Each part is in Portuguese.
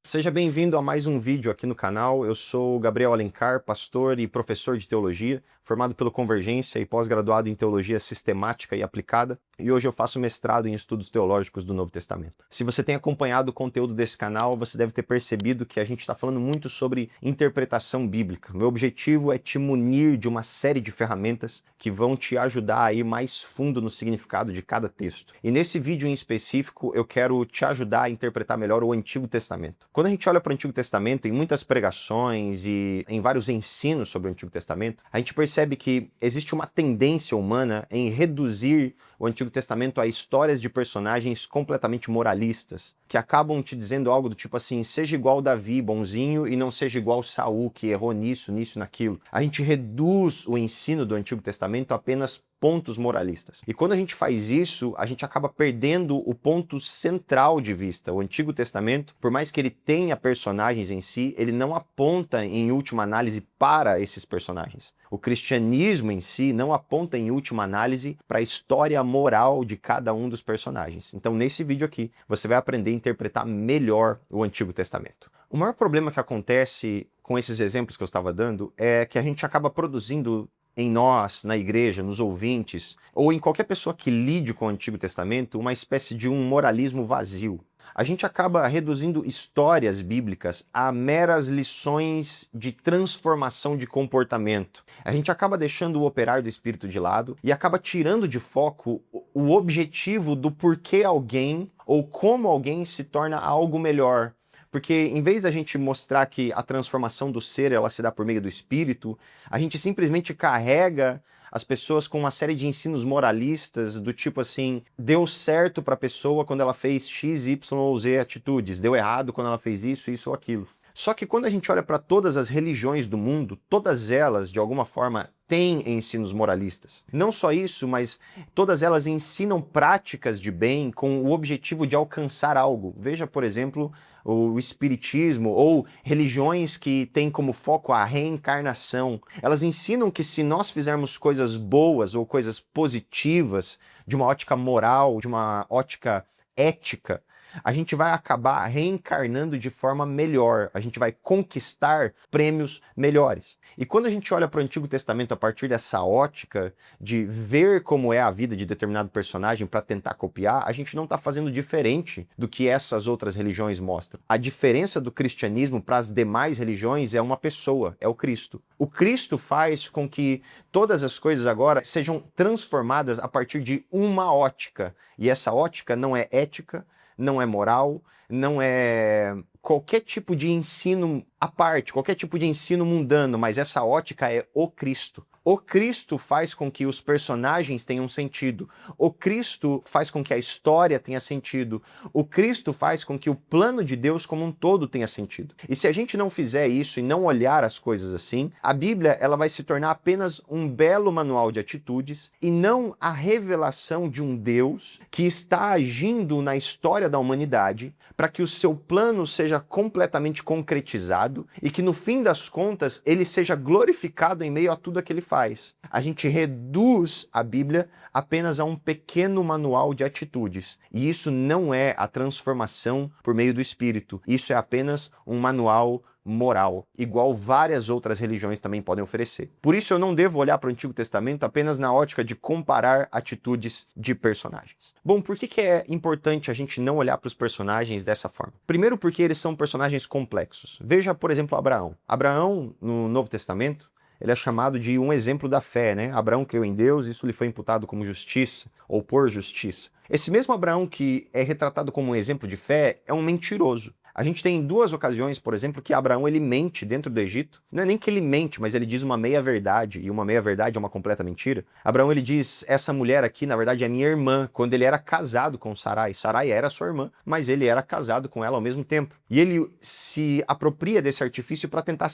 Seja bem-vindo a mais um vídeo aqui no canal. Eu sou Gabriel Alencar, pastor e professor de teologia, formado pelo Convergência e pós-graduado em teologia sistemática e aplicada, e hoje eu faço mestrado em estudos teológicos do Novo Testamento. Se você tem acompanhado o conteúdo desse canal, você deve ter percebido que a gente está falando muito sobre interpretação bíblica. Meu objetivo é te munir de uma série de ferramentas que vão te ajudar a ir mais fundo no significado de cada texto. E nesse vídeo em específico, eu quero te ajudar a interpretar melhor o Antigo Testamento. Quando a gente olha para o Antigo Testamento, em muitas pregações e em vários ensinos sobre o Antigo Testamento, a gente percebe que existe uma tendência humana em reduzir o Antigo Testamento a histórias de personagens completamente moralistas, que acabam te dizendo algo do tipo assim: seja igual Davi, bonzinho, e não seja igual Saul, que errou nisso, naquilo. A gente reduz o ensino do Antigo Testamento a apenas pontos moralistas. E quando a gente faz isso, a gente acaba perdendo o ponto central de vista. O Antigo Testamento, por mais que ele tenha personagens em si, ele não aponta em última análise para esses personagens. O cristianismo em si não aponta em última análise para a história moral de cada um dos personagens. Então, nesse vídeo aqui, você vai aprender a interpretar melhor o Antigo Testamento. O maior problema que acontece com esses exemplos que eu estava dando é que a gente acaba produzindo em nós, na igreja, nos ouvintes, ou em qualquer pessoa que lide com o Antigo Testamento, uma espécie de um moralismo vazio. A gente acaba reduzindo histórias bíblicas a meras lições de transformação de comportamento. A gente acaba deixando o operar do Espírito de lado e acaba tirando de foco o objetivo do porquê alguém ou como alguém se torna algo melhor. Porque em vez da gente mostrar que a transformação do ser ela se dá por meio do Espírito, a gente simplesmente carrega as pessoas com uma série de ensinos moralistas do tipo assim: deu certo para a pessoa quando ela fez X, Y ou Z atitudes, deu errado quando ela fez isso ou aquilo. Só que quando a gente olha para todas as religiões do mundo, todas elas, de alguma forma, têm ensinos moralistas. Não só isso, mas todas elas ensinam práticas de bem com o objetivo de alcançar algo. Veja, por exemplo, o espiritismo ou religiões que têm como foco a reencarnação. Elas ensinam que se nós fizermos coisas boas ou coisas positivas, de uma ótica moral, de uma ótica ética, a gente vai acabar reencarnando de forma melhor, a gente vai conquistar prêmios melhores. E quando a gente olha para o Antigo Testamento a partir dessa ótica de ver como é a vida de determinado personagem para tentar copiar, a gente não está fazendo diferente do que essas outras religiões mostram. A diferença do cristianismo para as demais religiões é uma pessoa, é o Cristo. O Cristo faz com que todas as coisas agora sejam transformadas a partir de uma ótica. E essa ótica não é ética, não é moral, não é qualquer tipo de ensino à parte, qualquer tipo de ensino mundano, mas essa ótica é o Cristo. O Cristo faz com que os personagens tenham sentido. O Cristo faz com que a história tenha sentido. O Cristo faz com que o plano de Deus como um todo tenha sentido. E se a gente não fizer isso e não olhar as coisas assim, a Bíblia ela vai se tornar apenas um belo manual de atitudes e não a revelação de um Deus que está agindo na história da humanidade para que o seu plano seja completamente concretizado e que no fim das contas ele seja glorificado em meio a tudo aquilo que ele faz. A gente reduz a Bíblia apenas a um pequeno manual de atitudes. E isso não é a transformação por meio do Espírito. Isso é apenas um manual moral, igual várias outras religiões também podem oferecer. Por isso eu não devo olhar para o Antigo Testamento apenas na ótica de comparar atitudes de personagens. Bom, por que é importante a gente não olhar para os personagens dessa forma? Primeiro porque eles são personagens complexos. Veja, por exemplo, Abraão. Abraão, no Novo Testamento, ele é chamado de um exemplo da fé, né? Abraão creu em Deus, isso lhe foi imputado como justiça, ou por justiça. Esse mesmo Abraão que é retratado como um exemplo de fé é um mentiroso. A gente tem duas ocasiões, por exemplo, que Abraão ele mente dentro do Egito. Não é nem que ele mente, mas ele diz uma meia-verdade, e uma meia-verdade é uma completa mentira. Abraão ele diz, essa mulher aqui, na verdade, é minha irmã, quando ele era casado com Sarai. Sarai era sua irmã, mas ele era casado com ela ao mesmo tempo. E ele se apropria desse artifício para tentar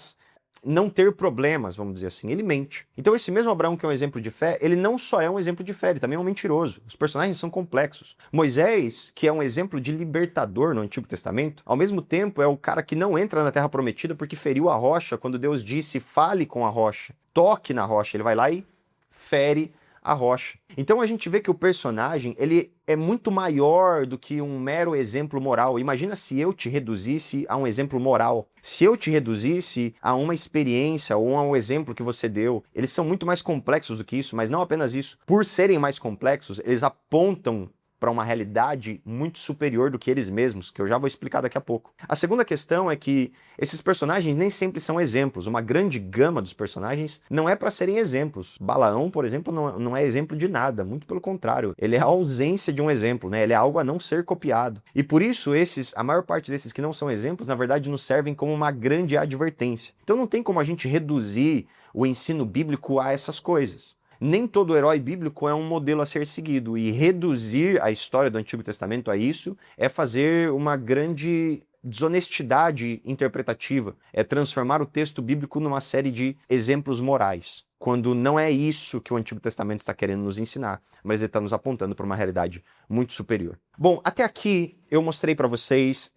não ter problemas, vamos dizer assim, ele mente. Então esse mesmo Abraão que é um exemplo de fé, ele não só é um exemplo de fé, ele também é um mentiroso. Os personagens são complexos. Moisés, que é um exemplo de libertador no Antigo Testamento, ao mesmo tempo é o cara que não entra na Terra Prometida porque feriu a rocha quando Deus disse, fale com a rocha, toque na rocha. Ele vai lá e fere a rocha. Então a gente vê que o personagem, ele é muito maior do que um mero exemplo moral. Imagina se eu te reduzisse a um exemplo moral. Se eu te reduzisse a uma experiência ou a um exemplo que você deu. Eles são muito mais complexos do que isso, mas não apenas isso. Por serem mais complexos, eles apontam para uma realidade muito superior do que eles mesmos, que eu já vou explicar daqui a pouco. A segunda questão é que esses personagens nem sempre são exemplos. Uma grande gama dos personagens não é para serem exemplos. Balaão, por exemplo, não é exemplo de nada, muito pelo contrário. Ele é a ausência de um exemplo, né? Ele é algo a não ser copiado. E por isso, a maior parte desses que não são exemplos, na verdade, nos servem como uma grande advertência. Então não tem como a gente reduzir o ensino bíblico a essas coisas. Nem todo herói bíblico é um modelo a ser seguido, e reduzir a história do Antigo Testamento a isso é fazer uma grande desonestidade interpretativa, é transformar o texto bíblico numa série de exemplos morais, quando não é isso que o Antigo Testamento está querendo nos ensinar, mas ele está nos apontando para uma realidade muito superior. Bom, até aqui eu mostrei para vocês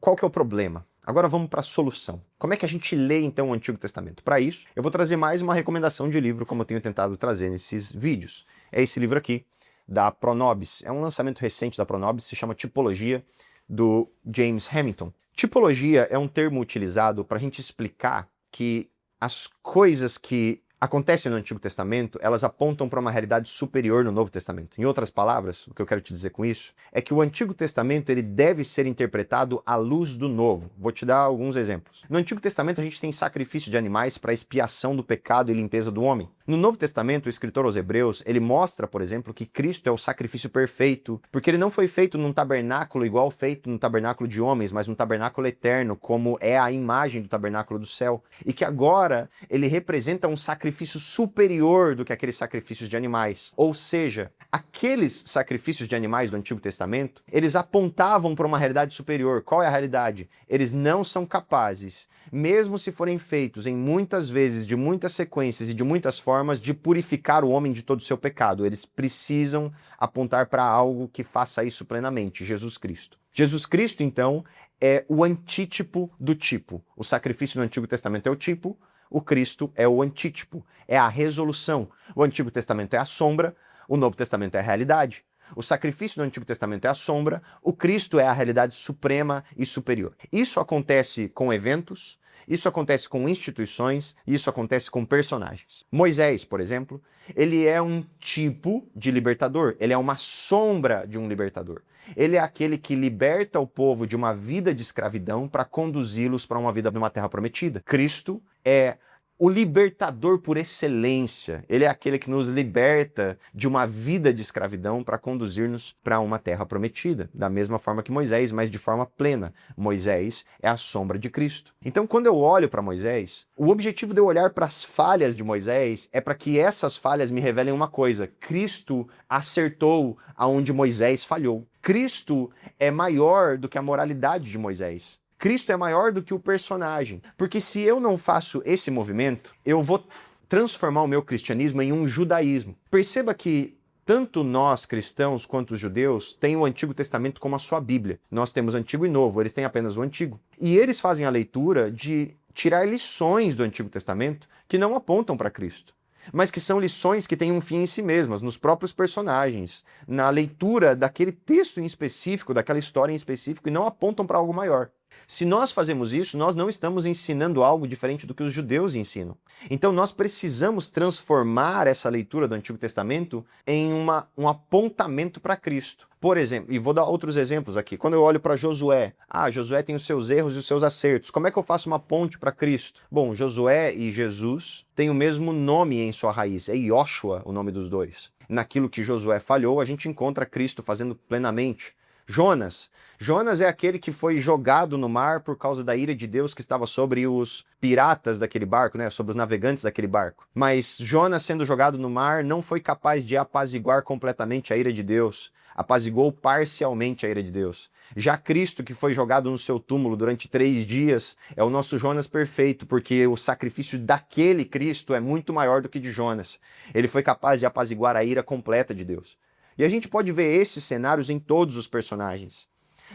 qual que é o problema. Agora vamos para a solução. Como é que a gente lê, então, o Antigo Testamento? Para isso, eu vou trazer mais uma recomendação de livro, como eu tenho tentado trazer nesses vídeos. É esse livro aqui, da Pronobis. É um lançamento recente da Pronobis, se chama Tipologia, do James Hamilton. Tipologia é um termo utilizado para a gente explicar que as coisas que acontecem no Antigo Testamento, elas apontam para uma realidade superior no Novo Testamento. Em outras palavras, o que eu quero te dizer com isso é que o Antigo Testamento ele deve ser interpretado à luz do Novo. Vou te dar alguns exemplos. No Antigo Testamento a gente tem sacrifício de animais para expiação do pecado e limpeza do homem. No Novo Testamento, o escritor aos Hebreus, ele mostra, por exemplo, que Cristo é o sacrifício perfeito, porque ele não foi feito num tabernáculo igual feito no tabernáculo de homens, mas num tabernáculo eterno, como é a imagem do tabernáculo do céu, e que agora ele representa um sacrifício superior do que aqueles sacrifícios de animais. Ou seja, aqueles sacrifícios de animais do Antigo Testamento, eles apontavam para uma realidade superior. Qual é a realidade? Eles não são capazes, mesmo se forem feitos em muitas vezes, de muitas sequências e de muitas formas, de purificar o homem de todo o seu pecado. Eles precisam apontar para algo que faça isso plenamente, Jesus Cristo. Jesus Cristo, então, é o antítipo do tipo. O sacrifício no Antigo Testamento é o tipo, o Cristo é o antítipo, é a resolução. O Antigo Testamento é a sombra, o Novo Testamento é a realidade. O sacrifício do Antigo Testamento é a sombra, o Cristo é a realidade suprema e superior. Isso acontece com eventos, isso acontece com instituições, isso acontece com personagens. Moisés, por exemplo, ele é um tipo de libertador, ele é uma sombra de um libertador. Ele é aquele que liberta o povo de uma vida de escravidão para conduzi-los para uma vida numa terra prometida. Cristo é o libertador por excelência. Ele é aquele que nos liberta de uma vida de escravidão para conduzir-nos para uma terra prometida, da mesma forma que Moisés, mas de forma plena. Moisés é a sombra de Cristo. Então, quando eu olho para Moisés, o objetivo de eu olhar para as falhas de Moisés é para que essas falhas me revelem uma coisa: Cristo acertou aonde Moisés falhou. Cristo é maior do que a moralidade de Moisés. Cristo é maior do que o personagem. Porque se eu não faço esse movimento, eu vou transformar o meu cristianismo em um judaísmo. Perceba que tanto nós cristãos quanto os judeus têm o Antigo Testamento como a sua Bíblia. Nós temos Antigo e Novo, eles têm apenas o Antigo. E eles fazem a leitura de tirar lições do Antigo Testamento que não apontam para Cristo, mas que são lições que têm um fim em si mesmas, nos próprios personagens, na leitura daquele texto em específico, daquela história em específico, e não apontam para algo maior. Se nós fazemos isso, nós não estamos ensinando algo diferente do que os judeus ensinam. Então nós precisamos transformar essa leitura do Antigo Testamento em um apontamento para Cristo. Por exemplo, e vou dar outros exemplos aqui. Quando eu olho para Josué, Josué tem os seus erros e os seus acertos. Como é que eu faço uma ponte para Cristo? Bom, Josué e Jesus têm o mesmo nome em sua raiz. É Yoshua o nome dos dois. Naquilo que Josué falhou, a gente encontra Cristo fazendo plenamente. Jonas é aquele que foi jogado no mar por causa da ira de Deus que estava sobre os piratas daquele barco, né? Sobre os navegantes daquele barco. Mas Jonas, sendo jogado no mar, não foi capaz de apaziguar completamente a ira de Deus. Apaziguou parcialmente a ira de Deus. Já Cristo, que foi jogado no seu túmulo durante 3 dias, é o nosso Jonas perfeito, porque o sacrifício daquele Cristo é muito maior do que de Jonas. Ele foi capaz de apaziguar a ira completa de Deus. E a gente pode ver esses cenários em todos os personagens.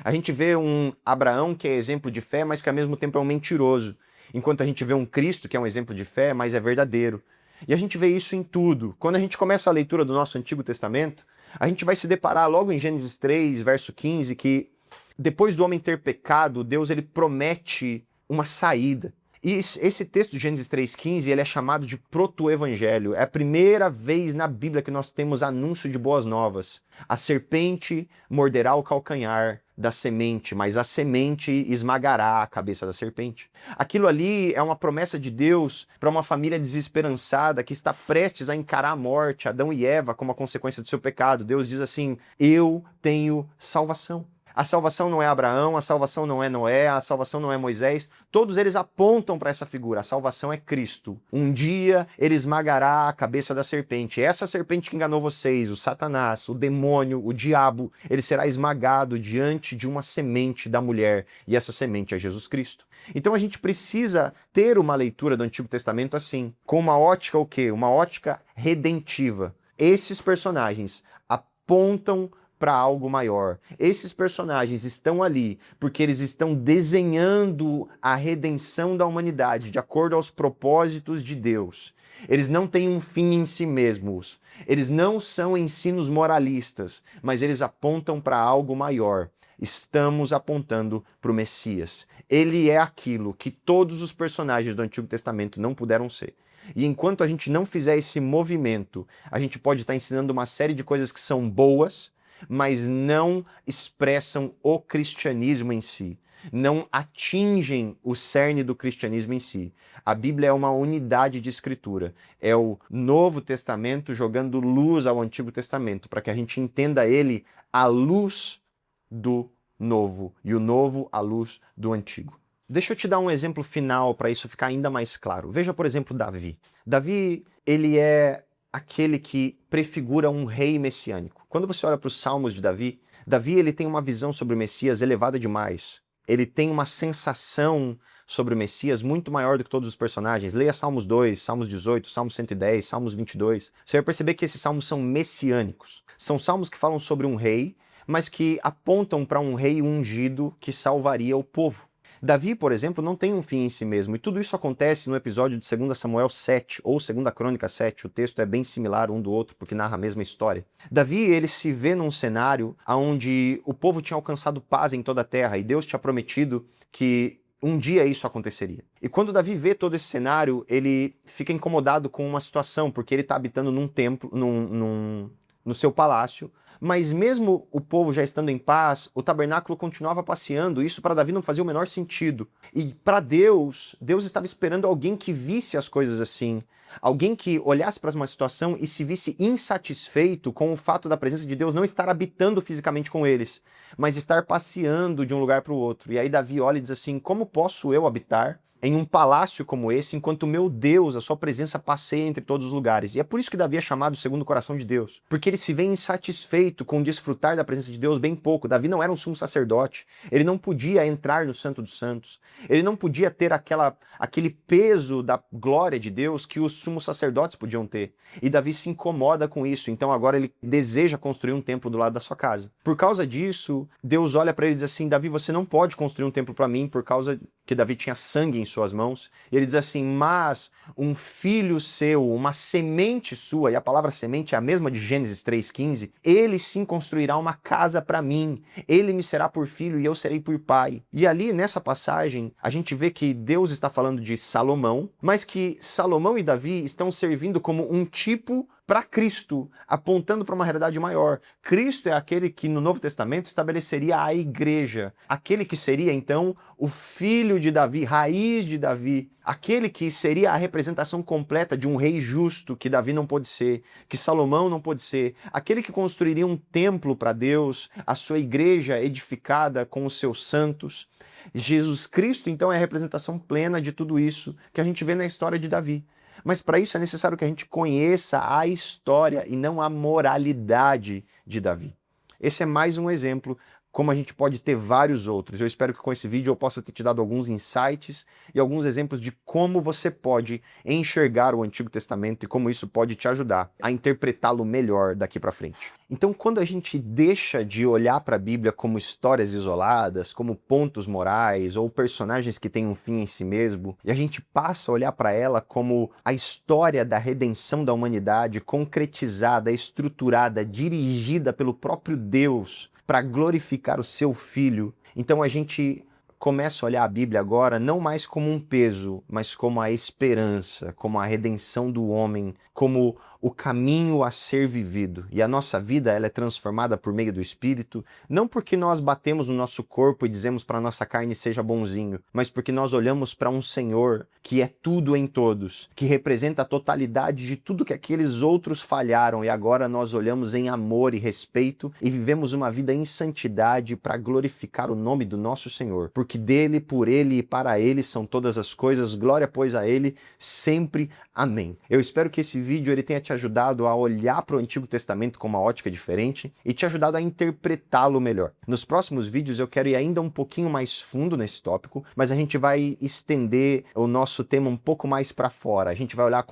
A gente vê um Abraão que é exemplo de fé, mas que ao mesmo tempo é um mentiroso. Enquanto a gente vê um Cristo que é um exemplo de fé, mas é verdadeiro. E a gente vê isso em tudo. Quando a gente começa a leitura do nosso Antigo Testamento, a gente vai se deparar logo em Gênesis 3, verso 15, que depois do homem ter pecado, Deus ele promete uma saída. E esse texto de Gênesis 3,15, ele é chamado de proto-evangelho. É a primeira vez na Bíblia que nós temos anúncio de boas novas. A serpente morderá o calcanhar da semente, mas a semente esmagará a cabeça da serpente. Aquilo ali é uma promessa de Deus para uma família desesperançada que está prestes a encarar a morte, Adão e Eva, como a consequência do seu pecado. Deus diz assim: eu tenho salvação. A salvação não é Abraão, a salvação não é Noé, a salvação não é Moisés. Todos eles apontam para essa figura. A salvação é Cristo. Um dia ele esmagará a cabeça da serpente. Essa serpente que enganou vocês, o Satanás, o demônio, o diabo, ele será esmagado diante de uma semente da mulher. E essa semente é Jesus Cristo. Então a gente precisa ter uma leitura do Antigo Testamento assim, com uma ótica o quê? Uma ótica redentiva. Esses personagens apontam para algo maior. Esses personagens estão ali porque eles estão desenhando a redenção da humanidade de acordo aos propósitos de Deus. Eles não têm um fim em si mesmos. Eles não são ensinos moralistas, mas eles apontam para algo maior. Estamos apontando para o Messias. Ele é aquilo que todos os personagens do Antigo Testamento não puderam ser. E enquanto a gente não fizer esse movimento, a gente pode estar ensinando uma série de coisas que são boas, mas não expressam o cristianismo em si, não atingem o cerne do cristianismo em si. A Bíblia é uma unidade de escritura, é o Novo Testamento jogando luz ao Antigo Testamento, para que a gente entenda ele à luz do Novo, e o Novo à luz do Antigo. Deixa eu te dar um exemplo final para isso ficar ainda mais claro. Veja, por exemplo, Davi. Davi, ele é aquele que prefigura um rei messiânico. Quando você olha para os Salmos de Davi, Davi ele tem uma visão sobre o Messias elevada demais. Ele tem uma sensação sobre o Messias muito maior do que todos os personagens. Leia Salmos 2, Salmos 18, Salmos 110, Salmos 22. Você vai perceber que esses salmos são messiânicos. São salmos que falam sobre um rei, mas que apontam para um rei ungido que salvaria o povo. Davi, por exemplo, não tem um fim em si mesmo, e tudo isso acontece no episódio de 2 Samuel 7, ou 2 Crônica 7, o texto é bem similar um do outro, porque narra a mesma história. Davi, ele se vê num cenário onde o povo tinha alcançado paz em toda a terra, e Deus tinha prometido que um dia isso aconteceria. E quando Davi vê todo esse cenário, ele fica incomodado com uma situação, porque ele está habitando num templo, no seu palácio, mas mesmo o povo já estando em paz, o tabernáculo continuava passeando. Isso para Davi não fazia o menor sentido. E para Deus, Deus estava esperando alguém que visse as coisas assim. Alguém que olhasse para uma situação e se visse insatisfeito com o fato da presença de Deus não estar habitando fisicamente com eles, mas estar passeando de um lugar para o outro. E aí Davi olha e diz assim: como posso eu habitar em um palácio como esse, enquanto meu Deus, a sua presença passeia entre todos os lugares? E é por isso que Davi é chamado segundo o coração de Deus, porque ele se vê insatisfeito com desfrutar da presença de Deus bem pouco. Davi não era um sumo sacerdote, ele não podia entrar no Santo dos Santos, ele não podia ter aquele peso da glória de Deus que os sumos sacerdotes podiam ter. E Davi se incomoda com isso, então agora ele deseja construir um templo do lado da sua casa. Por causa disso, Deus olha para ele e diz assim: Davi, você não pode construir um templo para mim, por causa que Davi tinha sangue em suas mãos. E ele diz assim: mas um filho seu, uma semente sua, e a palavra semente é a mesma de Gênesis 3,15, ele sim construirá uma casa para mim, ele me será por filho e eu serei por pai. E ali nessa passagem a gente vê que Deus está falando de Salomão, mas que Salomão e Davi estão servindo como um tipo para Cristo, apontando para uma realidade maior. Cristo é aquele que no Novo Testamento estabeleceria a igreja, aquele que seria então o filho de Davi, raiz de Davi, aquele que seria a representação completa de um rei justo que Davi não pôde ser, que Salomão não pôde ser, aquele que construiria um templo para Deus, a sua igreja edificada com os seus santos. Jesus Cristo então é a representação plena de tudo isso que a gente vê na história de Davi. Mas para isso é necessário que a gente conheça a história e não a moralidade de Davi. Esse é mais um exemplo como a gente pode ter vários outros. Eu espero que com esse vídeo eu possa ter te dado alguns insights e alguns exemplos de como você pode enxergar o Antigo Testamento e como isso pode te ajudar a interpretá-lo melhor daqui para frente. Então, quando a gente deixa de olhar para a Bíblia como histórias isoladas, como pontos morais ou personagens que têm um fim em si mesmo, e a gente passa a olhar para ela como a história da redenção da humanidade concretizada, estruturada, dirigida pelo próprio Deus para glorificar o seu Filho, então a gente começa a olhar a Bíblia agora não mais como um peso, mas como a esperança, como a redenção do homem, como o caminho a ser vivido. E a nossa vida ela é transformada por meio do Espírito, não porque nós batemos no nosso corpo e dizemos para a nossa carne seja bonzinho, mas porque nós olhamos para um Senhor que é tudo em todos, que representa a totalidade de tudo que aqueles outros falharam, e agora nós olhamos em amor e respeito e vivemos uma vida em santidade para glorificar o nome do nosso Senhor, porque dele, por ele e para ele são todas as coisas, glória pois a ele, sempre, amém. Eu espero que esse vídeo ele tenha te ajudado a olhar para o Antigo Testamento com uma ótica diferente e te ajudado a interpretá-lo melhor. Nos próximos vídeos eu quero ir ainda um pouquinho mais fundo nesse tópico, mas a gente vai estender o nosso tema um pouco mais para fora. A gente vai olhar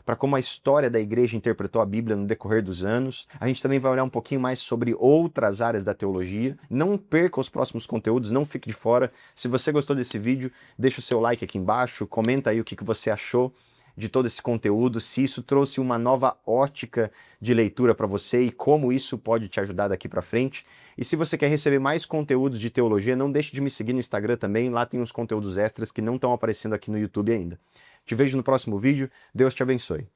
para como a história da igreja interpretou a Bíblia no decorrer dos anos. A gente também vai olhar um pouquinho mais sobre outras áreas da teologia. Não perca os próximos conteúdos, não fique de fora. Se você gostou desse vídeo, deixa o seu like aqui embaixo, comenta aí o que você achou de todo esse conteúdo, se isso trouxe uma nova ótica de leitura para você e como isso pode te ajudar daqui para frente. E se você quer receber mais conteúdos de teologia, não deixe de me seguir no Instagram também, lá tem uns conteúdos extras que não estão aparecendo aqui no YouTube ainda. Te vejo no próximo vídeo, Deus te abençoe.